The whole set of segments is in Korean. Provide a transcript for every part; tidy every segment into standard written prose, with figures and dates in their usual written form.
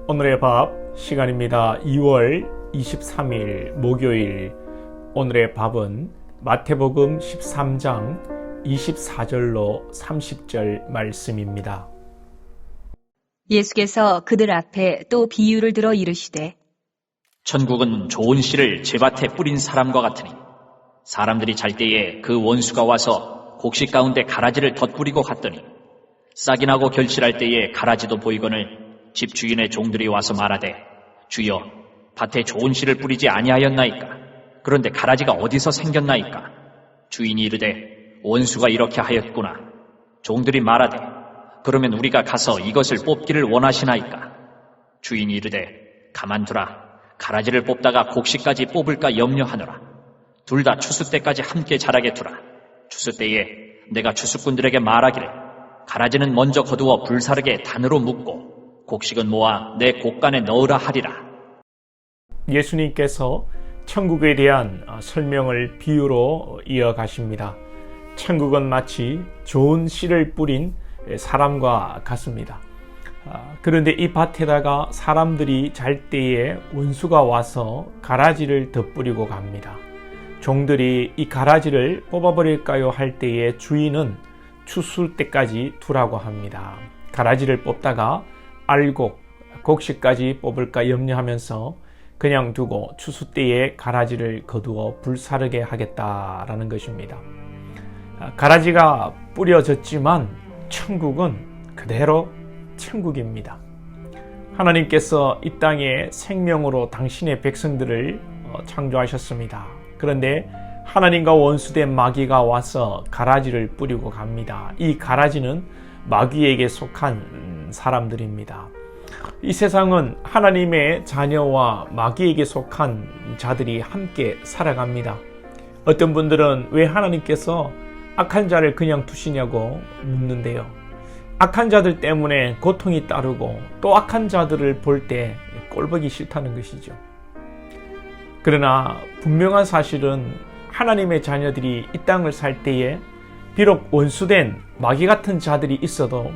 오늘의 밥 시간입니다. 2월 23일 목요일. 오늘의 밥은 마태복음 13장 24절로 30절 말씀입니다. 예수께서 그들 앞에 또 비유를 들어 이르시되 천국은 좋은 씨를 제밭에 뿌린 사람과 같으니 사람들이 잘 때에 그 원수가 와서 곡식 가운데 가라지를 덧뿌리고 갔더니 싹이 나고 결실할 때에 가라지도 보이거늘 집 주인의 종들이 와서 말하되 주여 밭에 좋은 씨를 뿌리지 아니하였나이까? 그런데 가라지가 어디서 생겼나이까? 주인이 이르되 원수가 이렇게 하였구나. 종들이 말하되 그러면 우리가 가서 이것을 뽑기를 원하시나이까? 주인이 이르되 가만두라. 가라지를 뽑다가 곡식까지 뽑을까 염려하노라. 둘 다 추수 때까지 함께 자라게 두라. 추수 때에 내가 추수꾼들에게 말하기를 가라지는 먼저 거두어 불사르게 단으로 묶고 곡식은 모아 내 곡간에 넣으라 하리라. 예수님께서 천국에 대한 설명을 비유로 이어가십니다. 천국은 마치 좋은 씨를 뿌린 사람과 같습니다. 그런데 이 밭에다가 사람들이 잘 때에 원수가 와서 가라지를 덧뿌리고 갑니다. 종들이 이 가라지를 뽑아버릴까요 할 때에 주인은 추수 때까지 두라고 합니다. 가라지를 뽑다가 알곡, 곡식까지 뽑을까 염려하면서 그냥 두고 추수 때에 가라지를 거두어 불사르게 하겠다라는 것입니다. 가라지가 뿌려졌지만 천국은 그대로 천국입니다. 하나님께서 이 땅에 생명으로 당신의 백성들을 창조하셨습니다. 그런데 하나님과 원수된 마귀가 와서 가라지를 뿌리고 갑니다. 이 가라지는 마귀에게 속한 사람들입니다. 이 세상은 하나님의 자녀와 마귀에게 속한 자들이 함께 살아갑니다. 어떤 분들은 왜 하나님께서 악한 자를 그냥 두시냐고 묻는데요. 악한 자들 때문에 고통이 따르고 또 악한 자들을 볼 때 꼴보기 싫다는 것이죠. 그러나 분명한 사실은 하나님의 자녀들이 이 땅을 살 때에 비록 원수된 마귀 같은 자들이 있어도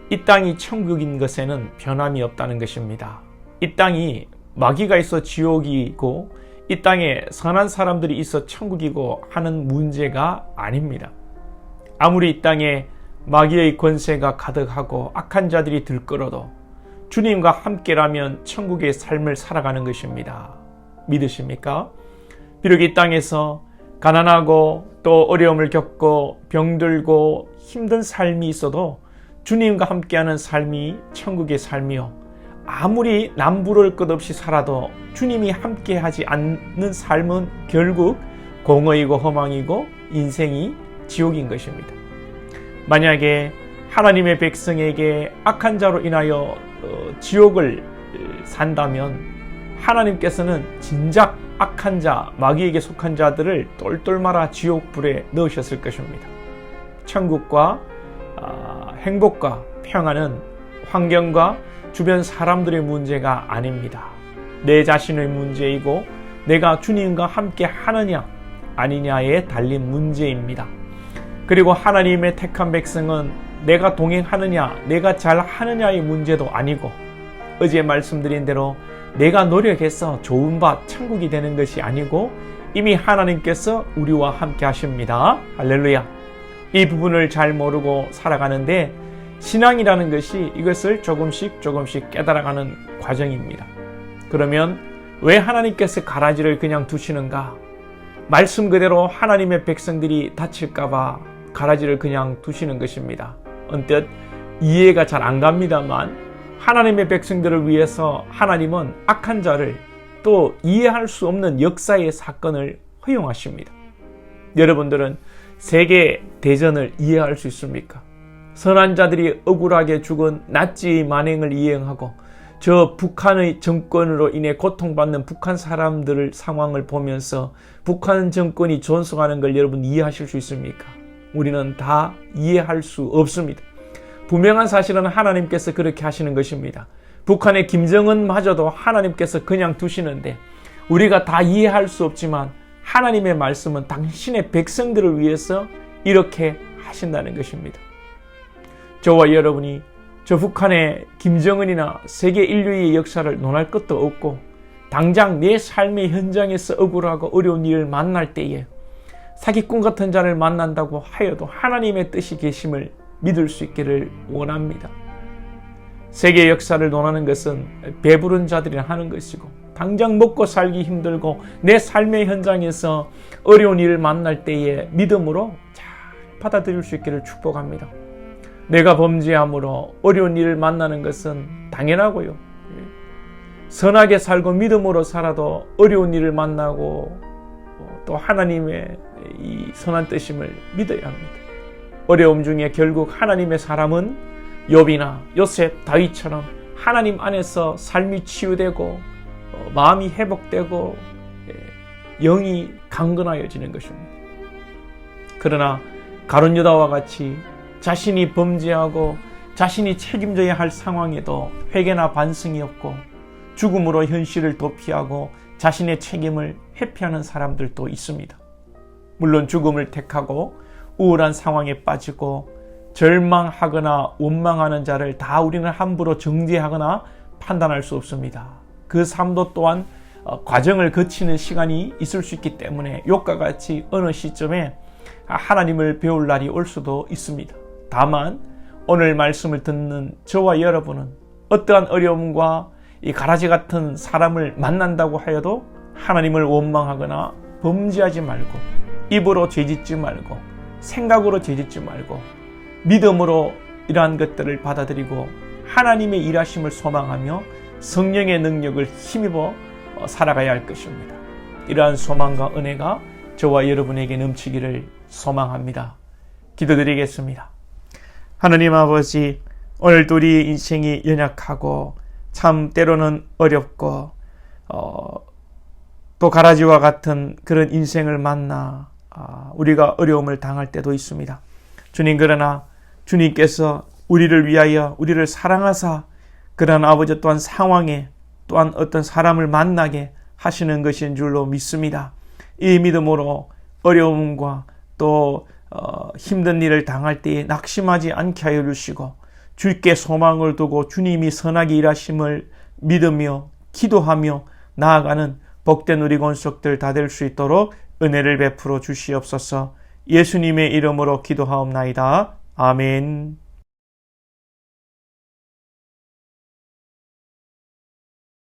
이 땅이 천국인 것에는 변함이 없다는 것입니다. 이 땅이 마귀가 있어 지옥이고 이 땅에 선한 사람들이 있어 천국이고 하는 문제가 아닙니다. 아무리 이 땅에 마귀의 권세가 가득하고 악한 자들이 들끓어도 주님과 함께라면 천국의 삶을 살아가는 것입니다. 믿으십니까? 비록 이 땅에서 가난하고 또 어려움을 겪고 병들고 힘든 삶이 있어도 주님과 함께하는 삶이 천국의 삶이요. 아무리 남부를 것 없이 살아도 주님이 함께하지 않는 삶은 결국 공허이고 허망이고 인생이 지옥인 것입니다. 만약에 하나님의 백성에게 악한 자로 인하여 지옥을 산다면 하나님께서는 진작 악한 자, 마귀에게 속한 자들을 똘똘 말아 지옥불에 넣으셨을 것입니다. 천국과 행복과 평안은 환경과 주변 사람들의 문제가 아닙니다. 내 자신의 문제이고 내가 주님과 함께 하느냐 아니냐에 달린 문제입니다. 그리고 하나님의 택한 백성은 내가 동행하느냐 내가 잘하느냐의 문제도 아니고 어제 말씀드린 대로 내가 노력해서 좋은 밭 천국이 되는 것이 아니고 이미 하나님께서 우리와 함께 하십니다. 할렐루야. 이 부분을 잘 모르고 살아가는데 신앙이라는 것이 이것을 조금씩 깨달아가는 과정입니다. 그러면 왜 하나님께서 가라지를 그냥 두시는가? 말씀 그대로 하나님의 백성들이 다칠까봐 가라지를 그냥 두시는 것입니다. 언뜻 이해가 잘 안 갑니다만 하나님의 백성들을 위해서 하나님은 악한 자를 또 이해할 수 없는 역사의 사건을 허용하십니다. 여러분들은 세계 대전을 이해할 수 있습니까? 선한 자들이 억울하게 죽은 나치 만행을 이해하고 저 북한의 정권으로 인해 고통받는 북한 사람들의 상황을 보면서 북한 정권이 존속하는 걸 여러분 이해하실 수 있습니까? 우리는 다 이해할 수 없습니다. 분명한 사실은 하나님께서 그렇게 하시는 것입니다. 북한의 김정은마저도 하나님께서 그냥 두시는데 우리가 다 이해할 수 없지만 하나님의 말씀은 당신의 백성들을 위해서 이렇게 하신다는 것입니다. 저와 여러분이 저 북한의 김정은이나 세계 인류의 역사를 논할 것도 없고 당장 내 삶의 현장에서 억울하고 어려운 일을 만날 때에 사기꾼 같은 자를 만난다고 하여도 하나님의 뜻이 계심을 믿을 수 있기를 원합니다. 세계 역사를 논하는 것은 배부른 자들이 하는 것이고 당장 먹고 살기 힘들고 내 삶의 현장에서 어려운 일을 만날 때에 믿음으로 잘 받아들일 수 있기를 축복합니다. 내가 범죄함으로 어려운 일을 만나는 것은 당연하고요. 선하게 살고 믿음으로 살아도 어려운 일을 만나고 또 하나님의 이 선한 뜻임을 믿어야 합니다. 어려움 중에 결국 하나님의 사람은 욥이나 요셉, 다윗처럼 하나님 안에서 삶이 치유되고 마음이 회복되고 영이 강건하여지는 것입니다. 그러나 가룟 유다와 같이 자신이 범죄하고 자신이 책임져야 할 상황에도 회개나 반성이 없고 죽음으로 현실을 도피하고 자신의 책임을 회피하는 사람들도 있습니다. 물론 죽음을 택하고 우울한 상황에 빠지고 절망하거나 원망하는 자를 다 우리는 함부로 정죄하거나 판단할 수 없습니다. 그 삶도 또한 과정을 거치는 시간이 있을 수 있기 때문에 욥과 같이 어느 시점에 하나님을 배울 날이 올 수도 있습니다. 다만 오늘 말씀을 듣는 저와 여러분은 어떠한 어려움과 이 가라지 같은 사람을 만난다고 하여도 하나님을 원망하거나 범죄하지 말고 입으로 죄짓지 말고 생각으로 죄짓지 말고 믿음으로 이러한 것들을 받아들이고 하나님의 일하심을 소망하며 성령의 능력을 힘입어 살아가야 할 것입니다. 이러한 소망과 은혜가 저와 여러분에게 넘치기를 소망합니다. 기도드리겠습니다. 하나님 아버지, 오늘도 우리 인생이 연약하고 참 때로는 어렵고 또 가라지와 같은 그런 인생을 만나 우리가 어려움을 당할 때도 있습니다. 주님, 그러나 주님께서 우리를 위하여 우리를 사랑하사 그런 아버지 또한 상황에 또한 어떤 사람을 만나게 하시는 것인 줄로 믿습니다. 이 믿음으로 어려움과 또 힘든 일을 당할 때에 낙심하지 않게 하여 주시고 주께 소망을 두고 주님이 선하게 일하심을 믿으며 기도하며 나아가는 복된 우리 권속들 다 될 수 있도록 은혜를 베풀어 주시옵소서. 예수님의 이름으로 기도하옵나이다. 아멘.